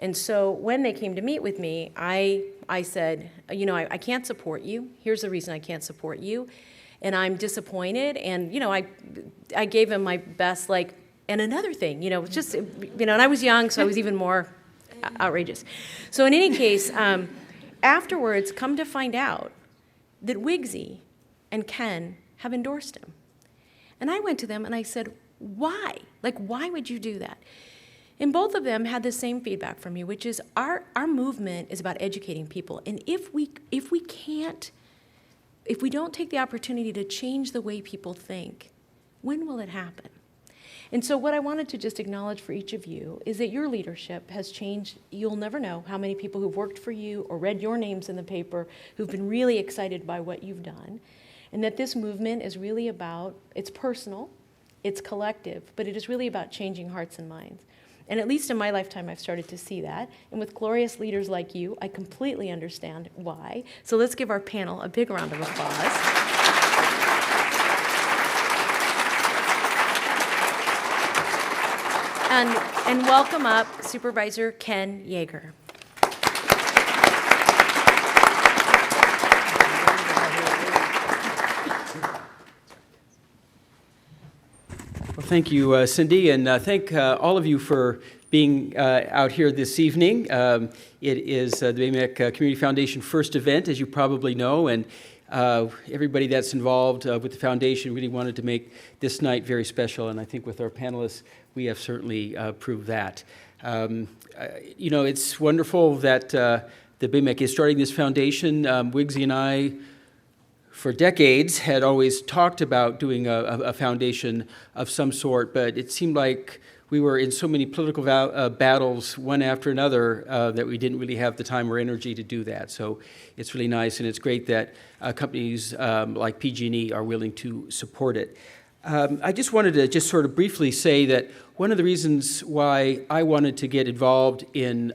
And so when they came to meet with me, I said, you know, I can't support you. Here's the reason I can't support you. And I'm disappointed. And, you know, I gave him my best, like, and another thing, you know, just, you know, and I was young, so I was even more outrageous. So in any case, afterwards, come to find out that Wigsy and Ken have endorsed him. And I went to them and I said, why? Like, why would you do that? And both of them had the same feedback from me, which is our movement is about educating people. And if we don't take the opportunity to change the way people think, when will it happen? And so what I wanted to just acknowledge for each of you is that your leadership has changed. You'll never know how many people who've worked for you or read your names in the paper who've been really excited by what you've done. And that this movement is really about, it's personal, it's collective, but it is really about changing hearts and minds. And at least in my lifetime, I've started to see that. And with glorious leaders like you, I completely understand why. So let's give our panel a big round of applause. And welcome up Supervisor Ken Yeager. Well, thank you, Cindy, and thank all of you for being out here this evening. It is the BAYMEC Community Foundation first event, as you probably know, and everybody that's involved with the foundation really wanted to make this night very special, and I think with our panelists, we have certainly proved that. You know, it's wonderful that the BAYMEC is starting this foundation. Wigsy and I, for decades, had always talked about doing a foundation of some sort, but it seemed like we were in so many political battles, one after another, that we didn't really have the time or energy to do that. So it's really nice, and it's great that companies like PG&E are willing to support it. I just wanted to just sort of briefly say that one of the reasons why I wanted to get involved in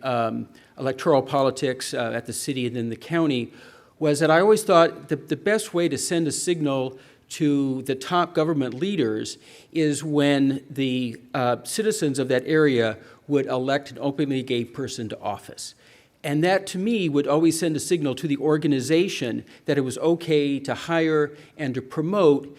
electoral politics at the city and then the county was that I always thought the best way to send a signal to the top government leaders is when the citizens of that area would elect an openly gay person to office. And that, to me, would always send a signal to the organization that it was okay to hire and to promote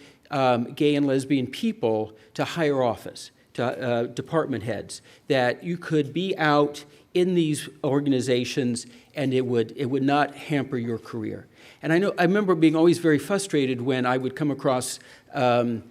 gay and lesbian people to higher office, to department heads, that you could be out in these organizations and it would not hamper your career. And I remember being always very frustrated when I would come across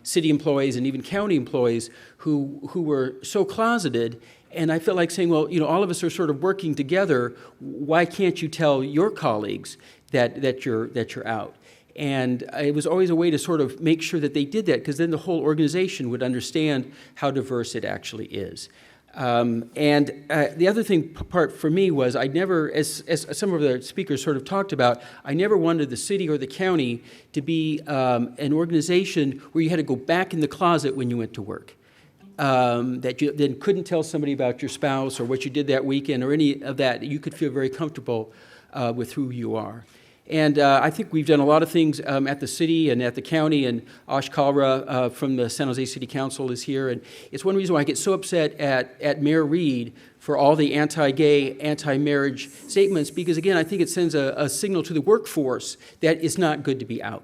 city employees and even county employees who were so closeted, and I felt like saying, well, you know, all of us are sort of working together. Why can't you tell your colleagues that you're out? And it was always a way to sort of make sure that they did that, because then the whole organization would understand how diverse it actually is. The other part for me was I never, as some of the speakers sort of talked about, I never wanted the city or the county to be an organization where you had to go back in the closet when you went to work. That you then couldn't tell somebody about your spouse or what you did that weekend or any of that. You could feel very comfortable with who you are. And I think we've done a lot of things at the city and at the county, and Ash Kalra from the San Jose City Council is here. And it's one reason why I get so upset at Mayor Reed for all the anti-gay, anti-marriage statements, because, again, I think it sends a signal to the workforce that it's not good to be out.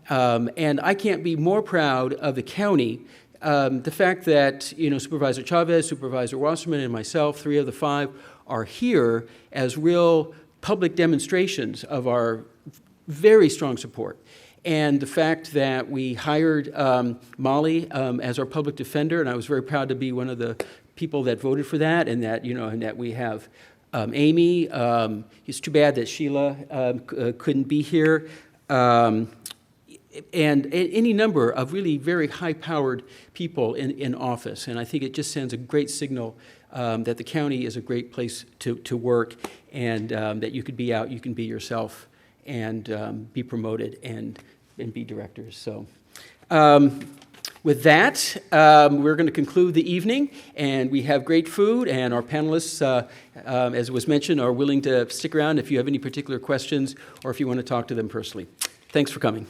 And I can't be more proud of the county. The fact that, you know, Supervisor Chavez, Supervisor Wasserman, and myself, 3 of the 5, are here as real public demonstrations of our very strong support. And the fact that we hired Molly as our public defender, and I was very proud to be one of the people that voted for that, and that, you know, and that we have Amy. It's too bad that Sheila couldn't be here. And any number of really very high-powered people in office. And I think it just sends a great signal that the county is a great place to work, and that you could be out, you can be yourself, and be promoted and be directors. So with that, we're going to conclude the evening, and we have great food, and our panelists, as was mentioned, are willing to stick around if you have any particular questions or if you want to talk to them personally. Thanks for coming.